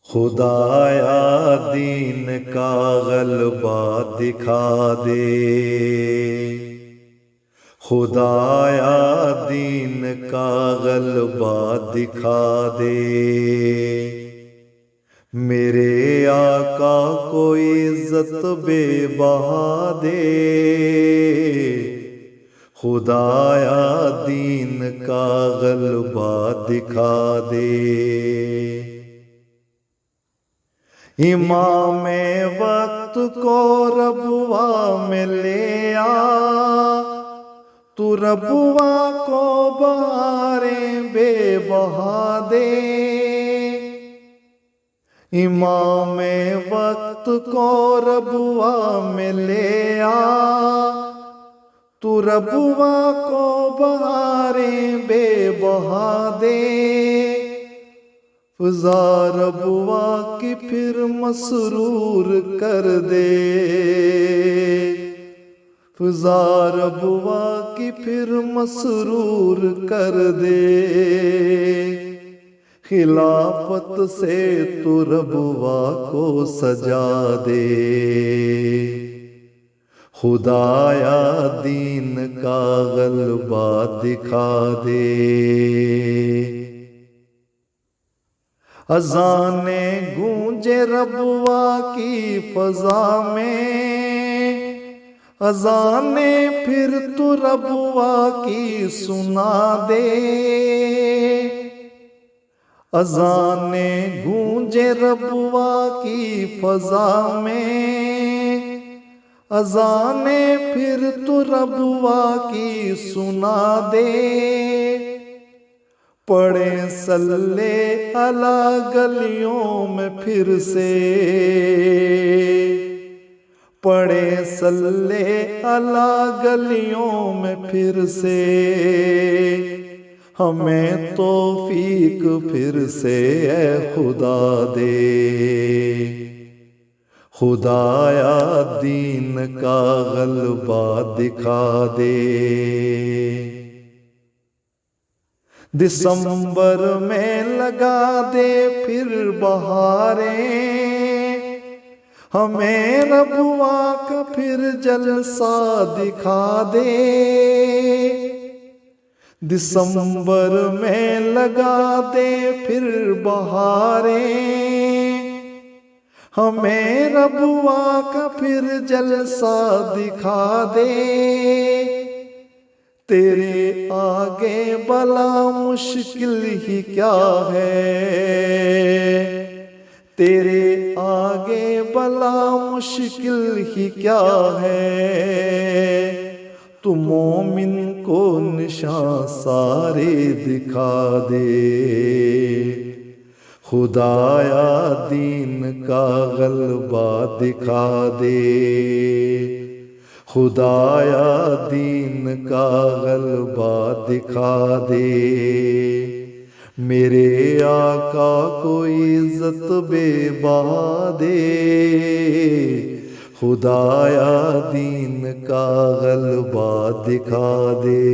खुदाया दीन का गलबा दिखा दे। खुदाया दीन का गलबा दिखा दे। मेरे आका को इज्जत बेबहा दे। खुदाया दीन का गलबा दिखा दे। इमाम वक्त को रबुआ में ले आ, तू रबुआ को बहारें बेबहा दे। इमाम वक्त को रबुआ में ले आ, तू रबुआ को बहारें बेबहा दे। फ़ज़ा रबुआ की फिर मसरूर कर दे। फ़ज़ा रबुआ की फिर मसरूर कर दे। खिलाफत से तू रबुआ को सजा दे। खुदाया दीन का गलबा दिखा दे। अज़ाने गूंजे रबुआ की फ़ज़ा में, अज़ाने फिर तू रबुआ की सुना दे। अज़ाने गूंजे रबुआ की फ़ज़ा में, अज़ाने फिर तू रबुआ की सुना दे। पढ़े सल्ले अला गलियों में फिर से, पढ़े सल्ले अला गलियों में फिर से। हमें तौफीक फिर से ए खुदा दे। खुदाया दीन का गलबा दिखा दे। दिसंबर में लगा दे फिर बहारें, हमें रबुआ का फिर जलसा दिखा दे। दिसंबर में लगा दे फिर बहारें, हमें रबुआ का फिर जलसा दिखा दे। तेरे आगे बला मुश्किल ही क्या है, तेरे आगे बला मुश्किल ही क्या है। तू मोमिन को निशान सारे दिखा दे। खुदाया दीन का गलबा दिखा दे। खुदाया दीन का गलबा दिखा दे। मेरे आका को इज्जत बेबहा दे। खुदाया दीन का गलबा दिखा दे।